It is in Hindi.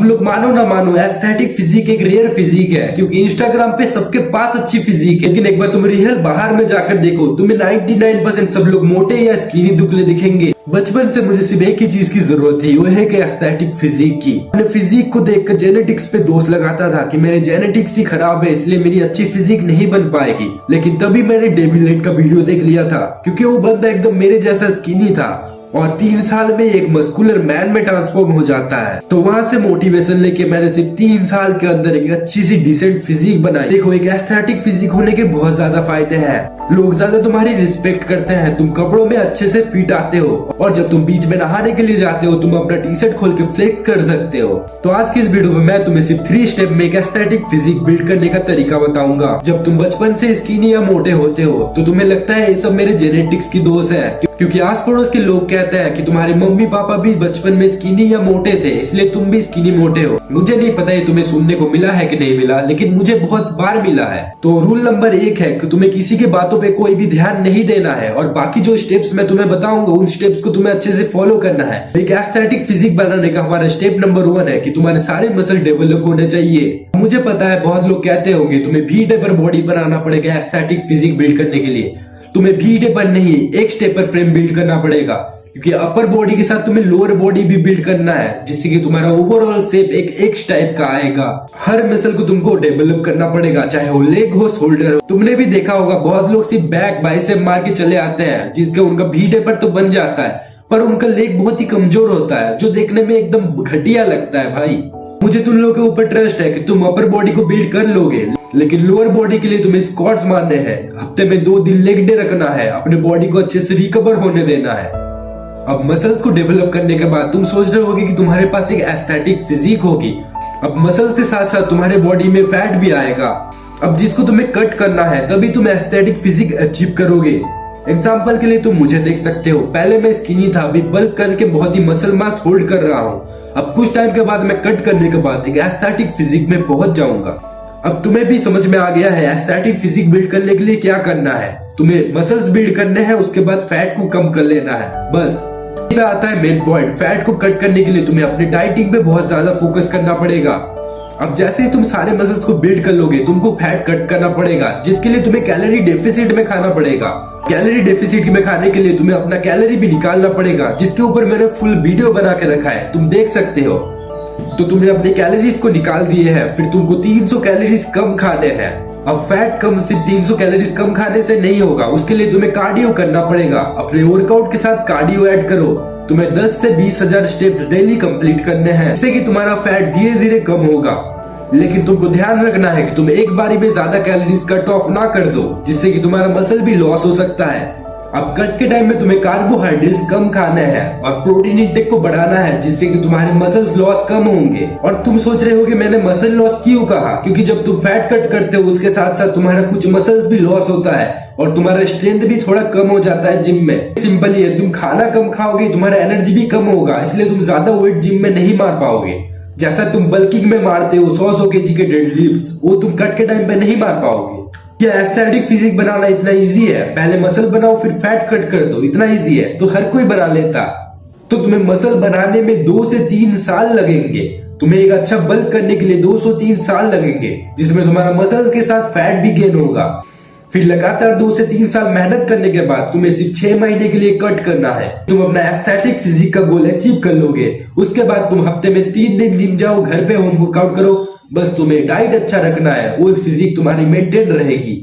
लोग मानो ना मानो, एस्थेटिक फिजिक एक रेयर फिजिक है, क्योंकि इंस्टाग्राम पे सबके पास अच्छी फिजिक है, लेकिन एक बार तुम रियल बाहर में जाकर देखो, तुम्हें 99% सब लोग मोटे या स्किनी दुबले दिखेंगे। बचपन से मुझे सिर्फ एक ही चीज की जरूरत थी, वो है कि एस्थेटिक फिजिक की। मैंने फिजिक को देखकर जेनेटिक्स पे दोष लगाता था कि मेरे जेनेटिक्स ही खराब है, इसलिए मेरी अच्छी फिजिक नहीं बन पाएगी। लेकिन तभी मैंने डेविड लाइट का वीडियो देख लिया था, क्योंकि वो बंदा एकदम मेरे जैसा स्किनी था और 3 साल में एक मस्कुलर मैन में ट्रांसफॉर्म हो जाता है। तो वहां से मोटिवेशन लेके मैंने सिर्फ 3 साल के अंदर एक अच्छी सी डिसेंट फिजिक बनाई। देखो, एक एस्थेटिक फिजिक होने के बहुत ज्यादा फायदे हैं। लोग ज्यादा तुम्हारी रिस्पेक्ट करते हैं, तुम कपड़ों में अच्छे से फिट आते हो, और जब तुम बीच में नहाने के लिए जाते हो, तुम अपना टी शर्ट खोल के फ्लेक्स कर सकते हो। तो आज की इस वीडियो में मैं तुम्हें सिर्फ 3 स्टेप में एक एस्थेटिक फिजिक बिल्ड करने का तरीका बताऊंगा। जब तुम बचपन से स्किनी या मोटे होते हो तो तुम्हें लगता है ये सब मेरे जेनेटिक्स की दोष है, क्योंकि आस पड़ोस के लोग कहते हैं कि तुम्हारे मम्मी पापा भी बचपन में स्किनी या मोटे थे, इसलिए तुम भी स्किनी मोटे हो। मुझे नहीं पता ये तुम्हें सुनने को मिला है कि नहीं मिला, लेकिन मुझे बहुत बार मिला है। तो रूल नंबर 1 है कि तुम्हें किसी की बातों पे कोई भी ध्यान नहीं देना है, और बाकी जो स्टेप्स मैं तुम्हें बताऊंगा उन स्टेप्स को तुम्हें अच्छे से फॉलो करना है। एक एस्थेटिक फिजिक बनाने का हमारा स्टेप नंबर 1 है कि तुम्हारे सारे मसल डेवलप होने चाहिए। मुझे पता है बहुत लोग कहते होंगे तुम्हें भी टेपर बॉडी बनाना पड़ेगा एस्थेटिक फिजिक बिल्ड करने के लिए। तुम्हें भी टेपर नहीं, एक स्टेपर फ्रेम बिल्ड करना पड़ेगा, क्योंकि अपर बॉडी के साथ तुम्हें लोअर बॉडी भी बिल्ड करना है, जिससे कि तुम्हारा ओवरऑल शेप एक एक्स टाइप का आएगा। हर मसल को तुमको डेवलप करना पड़ेगा, चाहे वो लेग हो, शोल्डर हो। तुमने भी देखा होगा बहुत लोग सिर्फ बैक बाइसेप मार के चले आते हैं, जिसका उनका भी टेपर तो बन जाता है, पर उनका लेग बहुत ही कमजोर होता है, जो देखने में एकदम घटिया लगता है। भाई, मुझे तुम लोगों के ऊपर ट्रस्ट है कि तुम अपर बॉडी को बिल्ड कर लोगे, लेकिन लोअर बॉडी के लिए तुम्हें स्क्वाट्स मारने हैं, हफ्ते में 2 दिन लेग डे रखना है, अपने बॉडी को अच्छे से रिकवर होने देना है। अब मसल्स को डेवलप करने के बाद तुम सोच रहे होगे कि तुम्हारे पास एक एस्थेटिक फिजिक होगी। अब मसल्स के साथ साथ तुम्हारे बॉडी में फैट भी आएगा, अब जिसको तुम्हें कट करना है, तभी तुम एस्थेटिक फिजिक अचीव करोगे। एग्जाम्पल के लिए तुम मुझे देख सकते हो, पहले मैं स्किनी था, अभी बल्क करके बहुत ही मसल मास होल्ड कर रहा हूँ। अब कुछ टाइम के बाद मैं कट करने के बाद एक एस्थेटिक फिजिक में पहुंच जाऊंगा। अब तुम्हें भी समझ में आ गया है एस्थेटिक फिजिक बिल्ड करने के लिए क्या करना है। तुम्हें मसल्स बिल्ड करने हैं, उसके बाद फैट को कम कर लेना है, बस। ये आता है मेन पॉइंट। फैट को कट करने के लिए तुम्हें अपने डाइटिंग पे बहुत ज्यादा फोकस करना पड़ेगा। अब जैसे ही तुम सारे मसल्स को बिल्ड कर लोगे, तुमको फैट कट करना पड़ेगा, जिसके लिए तुम्हें कैलोरी डेफिसिट में खाना पड़ेगा। कैलोरी डेफिसिट में खाने के लिए तुम्हें अपना कैलोरी भी निकालना पड़ेगा, जिसके ऊपर मैंने फुल वीडियो बना के रखा है, तुम देख सकते हो। तो तुमने अपने कैलोरीज को निकाल दिए हैं, फिर तुमको 300 कैलोरीज कम खाने हैं। अब फैट कम सिर्फ 300 कैलोरीज कम खाने से नहीं होगा, उसके लिए तुम्हें कार्डियो करना पड़ेगा। अपने वर्कआउट के साथ कार्डियो ऐड करो। तुम्हें 10 से 20,000 स्टेप डेली कंप्लीट करने हैं, जिससे कि तुम्हारा फैट धीरे धीरे कम होगा। लेकिन तुमको ध्यान रखना है कि तुम एक बारी में ज्यादा कैलोरीज कट ऑफ ना कर दो, जिससे कि तुम्हारा मसल भी लॉस हो सकता है। अब कट के टाइम में तुम्हें कार्बोहाइड्रेट्स कम खाने हैं और प्रोटीन इंटेक को बढ़ाना है, जिससे कि तुम्हारे मसल्स लॉस कम होंगे। और तुम सोच रहे होगे मैंने मसल लॉस क्यों कहा, क्योंकि जब तुम फैट कट करते हो उसके साथ साथ तुम्हारा कुछ मसल्स भी लॉस होता है और तुम्हारा स्ट्रेंथ भी थोड़ा कम हो जाता है जिम में। सिंपल ही है, तुम खाना कम खाओगे, तुम्हारा एनर्जी भी कम होगा, इसलिए तुम ज्यादा वेट जिम में नहीं मार पाओगे। जैसा तुम बल्किंग में मारते हो 100 केजी के डेडलिफ्ट्स, वो तुम कट के टाइम पे नहीं मार पाओगे। क्या एस्थेटिक फिजिक बनाना इतना इजी है? पहले मसल बनाओ फिर फैट कट कर दो, इतना इजी है तो हर कोई बना लेता। तो तुम्हें मसल बनाने में 2 से 3 साल लगेंगे। तुम्हें एक अच्छा बल्क करने के लिए 2 से 3 साल लगेंगे, जिसमें तुम्हारा मसल्स के साथ फैट भी गेन होगा। फिर लगातार 2 से 3 साल मेहनत करने के बाद तुम्हें सिर्फ 6 महीने के लिए कट करना है। तुम अपना एस्थेटिक फिजिक का गोल अचीव कर लोगे। उसके बाद तुम हफ्ते में 3 दिन जिम जाओ, घर पे होम वर्कआउट करो, बस तुम्हें डाइट अच्छा रखना है, वो फिजिक तुम्हारी मेंटेन रहेगी।